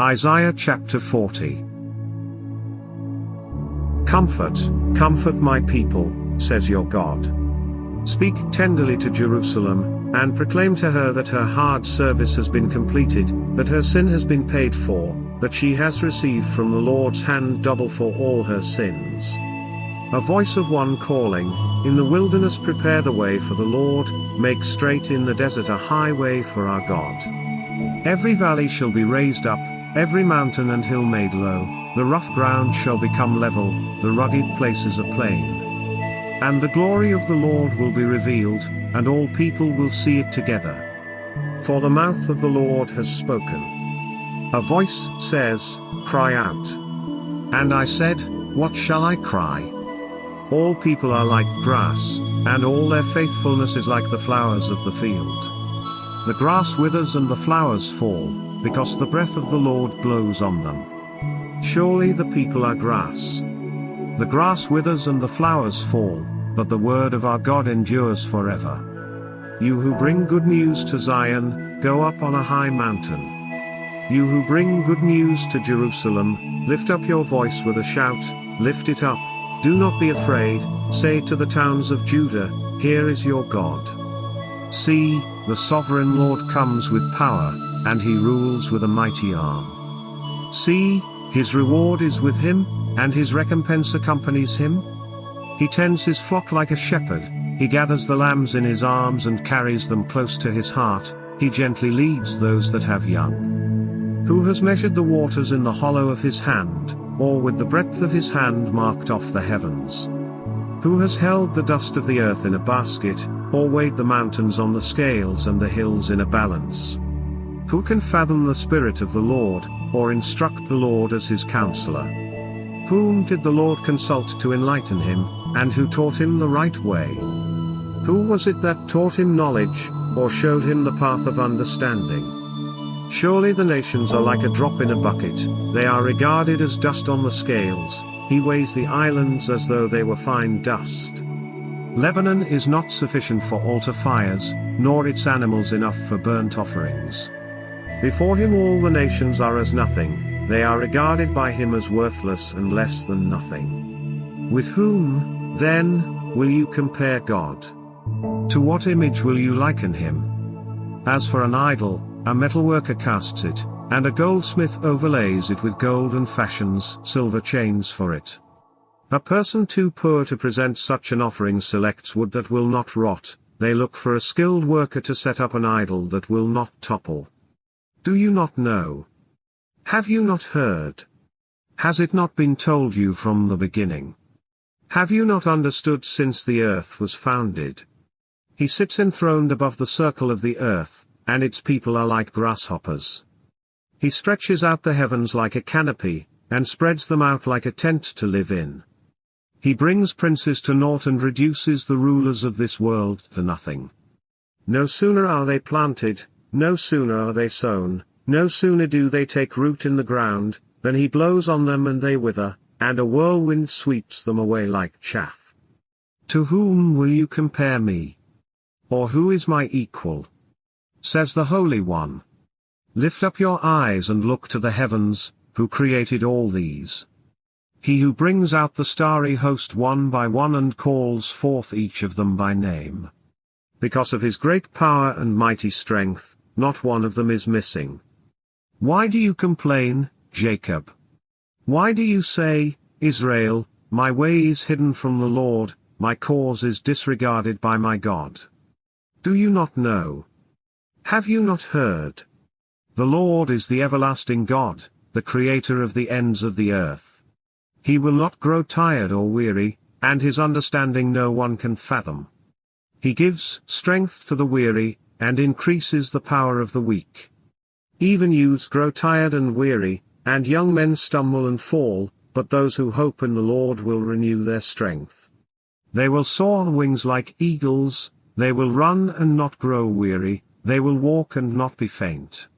Isaiah chapter 40. Comfort, comfort my people, says your God. Speak tenderly to Jerusalem, and proclaim to her that her hard service has been completed, that her sin has been paid for, that she has received from the Lord's hand double for all her sins. A voice of one calling, in the wilderness prepare the way for the Lord, make straight in the desert a highway for our God. Every valley shall be raised up, every mountain and hill made low, the rough ground shall become level, the rugged places a plain. And the glory of the Lord will be revealed, and all people will see it together. For the mouth of the Lord has spoken. A voice says, cry out. And I said, what shall I cry? All people are like grass, and all their faithfulness is like the flowers of the field. The grass withers and the flowers fall, because the breath of the Lord blows on them. Surely the people are grass. The grass withers and the flowers fall, but the word of our God endures forever. You who bring good news to Zion, go up on a high mountain. You who bring good news to Jerusalem, lift up your voice with a shout, lift it up, do not be afraid, say to the towns of Judah, here is your God. See, the sovereign Lord comes with power, and he rules with a mighty arm. See, his reward is with him, and his recompense accompanies him. He tends his flock like a shepherd, he gathers the lambs in his arms and carries them close to his heart, he gently leads those that have young. Who has measured the waters in the hollow of his hand, or with the breadth of his hand marked off the heavens? Who has held the dust of the earth in a basket, or weighed the mountains on the scales and the hills in a balance? Who can fathom the Spirit of the Lord, or instruct the Lord as his counselor? Whom did the Lord consult to enlighten him, and who taught him the right way? Who was it that taught him knowledge, or showed him the path of understanding? Surely the nations are like a drop in a bucket, they are regarded as dust on the scales, he weighs the islands as though they were fine dust. Lebanon is not sufficient for altar fires, nor its animals enough for burnt offerings. Before him all the nations are as nothing, they are regarded by him as worthless and less than nothing. With whom, then, will you compare God? To what image will you liken him? As for an idol, a metalworker casts it, and a goldsmith overlays it with gold and fashions silver chains for it. A person too poor to present such an offering selects wood that will not rot, they look for a skilled worker to set up an idol that will not topple. Do you not know? Have you not heard? Has it not been told you from the beginning? Have you not understood since the earth was founded? He sits enthroned above the circle of the earth, and its people are like grasshoppers. He stretches out the heavens like a canopy, and spreads them out like a tent to live in. He brings princes to naught and reduces the rulers of this world to nothing. No sooner are they planted, no sooner are they sown, no sooner do they take root in the ground, than he blows on them and they wither, and a whirlwind sweeps them away like chaff. To whom will you compare me? Or who is my equal? Says the Holy One. Lift up your eyes and look to the heavens, who created all these. He who brings out the starry host one by one and calls forth each of them by name. Because of his great power and mighty strength, not one of them is missing. Why do you complain, Jacob? Why do you say, Israel, my way is hidden from the Lord, my cause is disregarded by my God? Do you not know? Have you not heard? The Lord is the everlasting God, the creator of the ends of the earth. He will not grow tired or weary, and his understanding no one can fathom. He gives strength to the weary, and increases the power of the weak. Even youths grow tired and weary, and young men stumble and fall, but those who hope in the Lord will renew their strength. They will soar on wings like eagles, they will run and not grow weary, they will walk and not be faint.